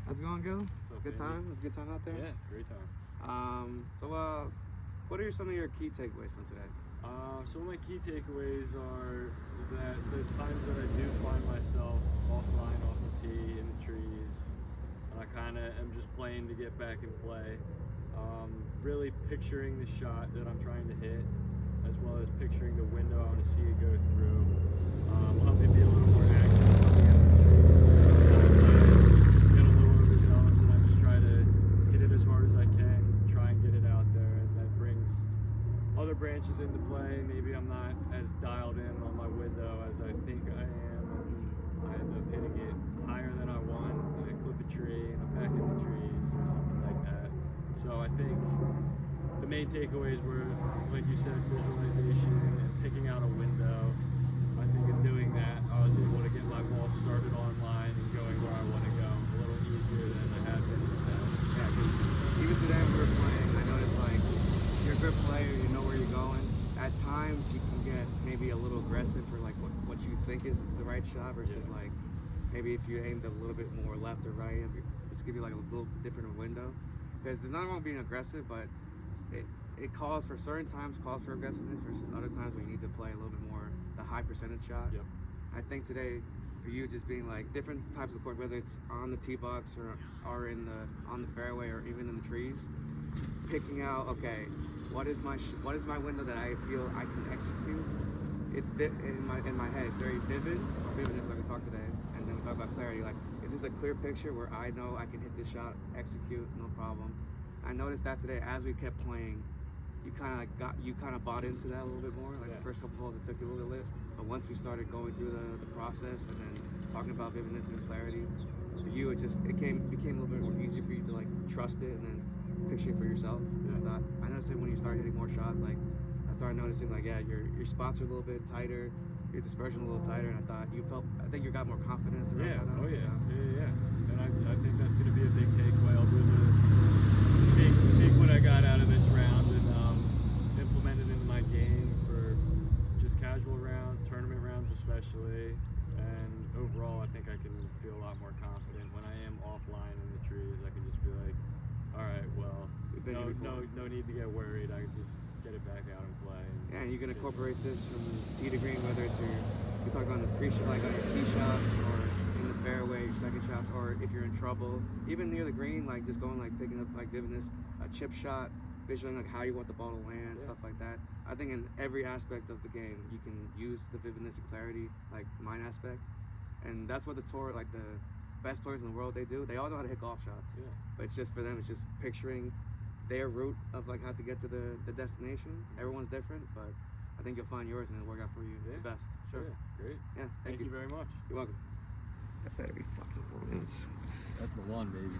How's it going, Gil? So Good time? It was a good time out there? Yeah, great time. What are some of your key takeaways from today? Some of my key takeaways is that there's times that I do find myself offline, off the tee, in the trees, and I kind of am just playing to get back in play. Really picturing the shot that I'm trying to hit, as well as picturing the window I want to see it go through. Help me be a little more active coming out of the trees. Sometimes I get a little overzealous and I just try to hit it as hard as I can, try and get it out there, and that brings other branches into play. Maybe I'm not as dialed in on my window as I think I am, and I end up hitting it higher than I want, and I clip a tree and I'm back in the trees or something like that. So I think the main takeaways were, like you said, visualization and picking out a window. I think in doing that, I was able to get my ball started online and going where I want to go a little easier than I had been in the past. Yeah, because even today when we were playing, I noticed like you're a good player, you know where you're going. At times you can get maybe a little aggressive for like what you think is the right shot versus like maybe if you aimed a little bit more left or right, just give you like a little different window. Because there's nothing wrong with being aggressive, but it calls for certain times calls for aggressiveness versus other times when you need to play a little bit more the high percentage shot. Yep. I think today for you just being like different types of court, whether it's on the tee box or on the fairway or even in the trees, picking out what is my window that I feel I can execute. It's in my head. It's very vividness like we talked today, and then we talk about clarity. Like, is this a clear picture where I know I can hit this shot, execute, no problem? I noticed that today as we kept playing, you kind of bought into that a little bit more. Like the first couple holes, it took you a little bit, but once we started going through the process and then talking about vividness and clarity, for you it became a little bit more easy for you to like trust it and then picture it for yourself. And I noticed it when you started hitting more shots. Like I started noticing like your spots are a little bit tighter, your dispersion a little tighter, and I think you got more confidence around that. Oh yeah. So. Yeah. And I think that's going to be a big takeaway. I'll be able to take what I got out of this round and implement it into my game for just casual rounds, tournament rounds especially. And overall, I think I can feel a lot more confident when I am offline in the trees. I can just be like, all right, well, no need to get worried. I can just get it back out and play. Yeah, and you can incorporate this from tee to green, whether it's you talk on the like on your tee shots or in the fairway, your second shots, or if you're in trouble, even near the green, like just going like picking up like vividness, a chip shot, visualizing like how you want the ball to land, stuff like that. I think in every aspect of the game, you can use the vividness and clarity, like mind aspect, and that's what the tour, like the best players in the world, they do. They all know how to hit golf shots, but it's just for them, it's just picturing their route of like how to get to the destination. Everyone's different, but I think you'll find yours and it'll work out for you the best. Sure. Yeah, great. Yeah, Thank you very much. You're welcome. That better be fucking 4 minutes. That's the one, baby.